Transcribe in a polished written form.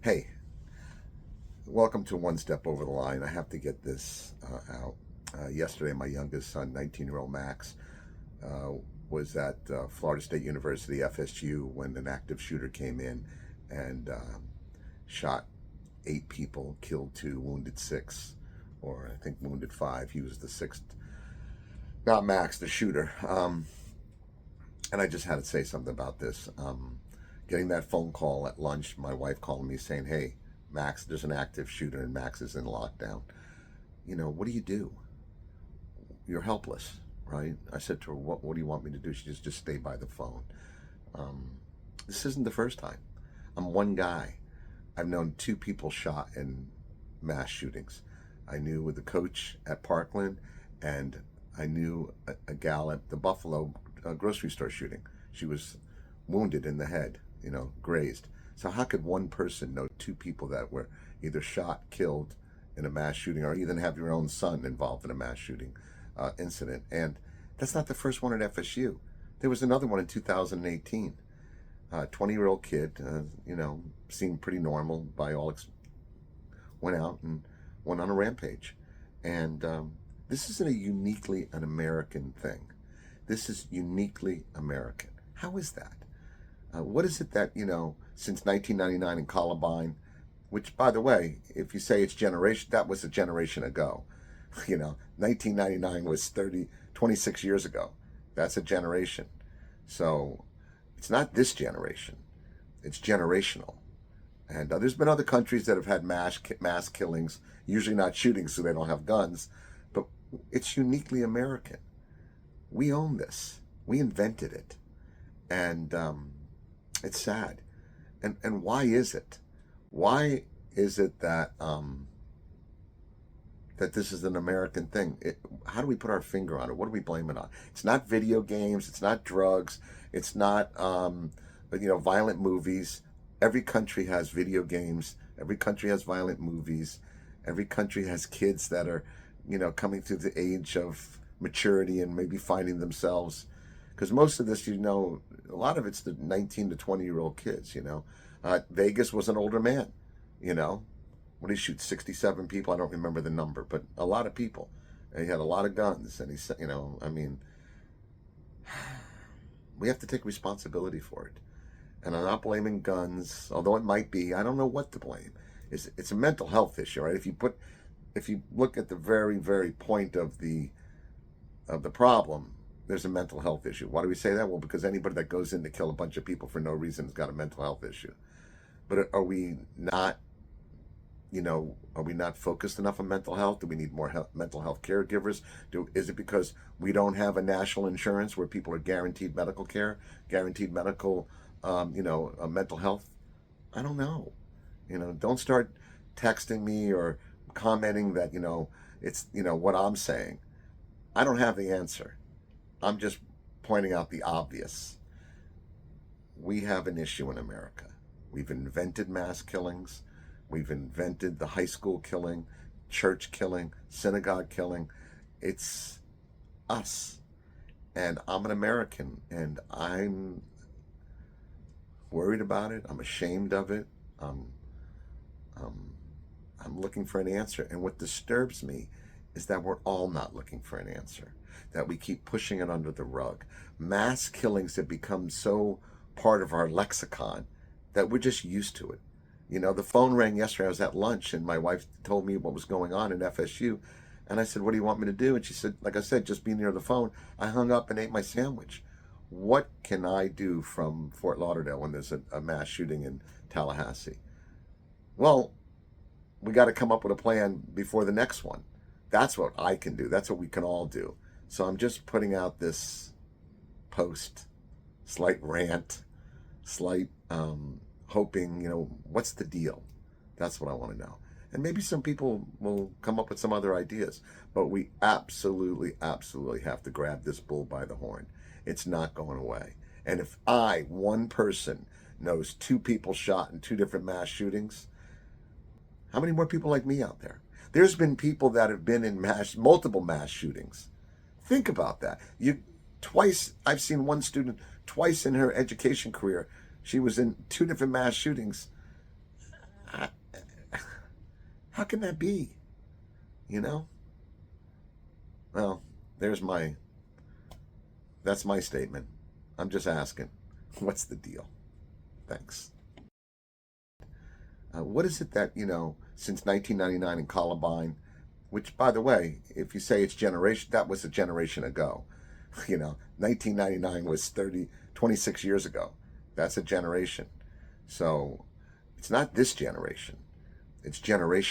Hey, welcome to One Step Over the Line. I have to get this out. Yesterday, my youngest son, 19-year-old Max, uh, was at Florida State University, FSU, when an active shooter came in and shot 8 people, killed 2, wounded 6, or I think wounded 5. He was the 6th. Not Max, the shooter. And I just had to say something about this. Getting that phone call at lunch, my wife calling me saying, "Hey, Max, there's an active shooter and Max is in lockdown." What do you do? You're helpless, right? I said to her, "What do you want me to do?" She just stay by the phone. Um, this isn't the first time. I'm one guy. I've known 2 people shot in mass shootings. I knew with the coach at Parkland, and I knew a gal at the Buffalo grocery store shooting. She was wounded in the head, grazed. So how could one person know 2 people that were either shot, killed in a mass shooting, or even have your own son involved in a mass shooting incident? And that's not the first one at FSU. There was another one in 2018. 20-year-old kid, seemed pretty normal by all, went out and went on a rampage. And this isn't a uniquely an American thing. This is uniquely American. How is that? What is it that, since 1999 in Columbine, which, by the way, if you say it's generation, that was a generation ago. 1999 was 26 years ago. That's a generation. So it's not this generation. It's generational. And there's been other countries that have had mass killings, usually not shootings, so they don't have guns. But it's uniquely American. We own this. We invented it. And it's sad. And why is it? Why is it that that this is an American thing? How do we put our finger on it? What do we blame it on? It's not video games. It's not drugs. It's not violent movies. Every country has video games. Every country has violent movies. Every country has kids that are, coming through the age of maturity and maybe finding themselves. Because most of this, a lot of it's the 19 to 20-year-old kids, Vegas was an older man, What did he shoot? 67 people? I don't remember the number, but a lot of people. And he had a lot of guns. And he said, we have to take responsibility for it. And I'm not blaming guns, although it might be. I don't know what to blame. It's a mental health issue, right? If you look at the very, very point of the problem, there's a mental health issue. Why do we say that? Well, because anybody that goes in to kill a bunch of people for no reason has got a mental health issue. But are we not focused enough on mental health? Do we need more mental health caregivers? Is it because we don't have a national insurance where people are guaranteed medical care, guaranteed medical, mental health? I don't know. Don't start texting me or commenting that, it's, what I'm saying. I don't have the answer. I'm just pointing out the obvious. We have an issue in America. We've invented mass killings. We've invented the high school killing, church killing, synagogue killing. It's us. And I'm an American, and I'm worried about it. I'm ashamed of it. I'm looking for an answer. And what disturbs me is that we're all not looking for an answer, that we keep pushing it under the rug. Mass killings have become so part of our lexicon that we're just used to it. The phone rang yesterday. I was at lunch, and my wife told me what was going on in FSU. And I said, "What do you want me to do?" And she said, like I said, just be near the phone. I hung up and ate my sandwich. What can I do from Fort Lauderdale when there's a mass shooting in Tallahassee? Well, we got to come up with a plan before the next one. That's what I can do. That's what we can all do. So I'm just putting out this post, slight rant, slight hoping, what's the deal? That's what I want to know. And maybe some people will come up with some other ideas. But we absolutely, absolutely have to grab this bull by the horn. It's not going away. And if one person, knows 2 people shot in 2 different mass shootings, how many more people like me out there? There's been people that have been in multiple mass shootings. Think about that. I've seen one student twice in her education career. She was in 2 different mass shootings. How can that be? You know? Well, that's my statement. I'm just asking, what's the deal? Thanks. What is it that, since 1999 in Columbine, which, by the way, if you say it's generation, that was a generation ago. 1999 was 26 years ago. That's a generation. So it's not this generation. It's generation.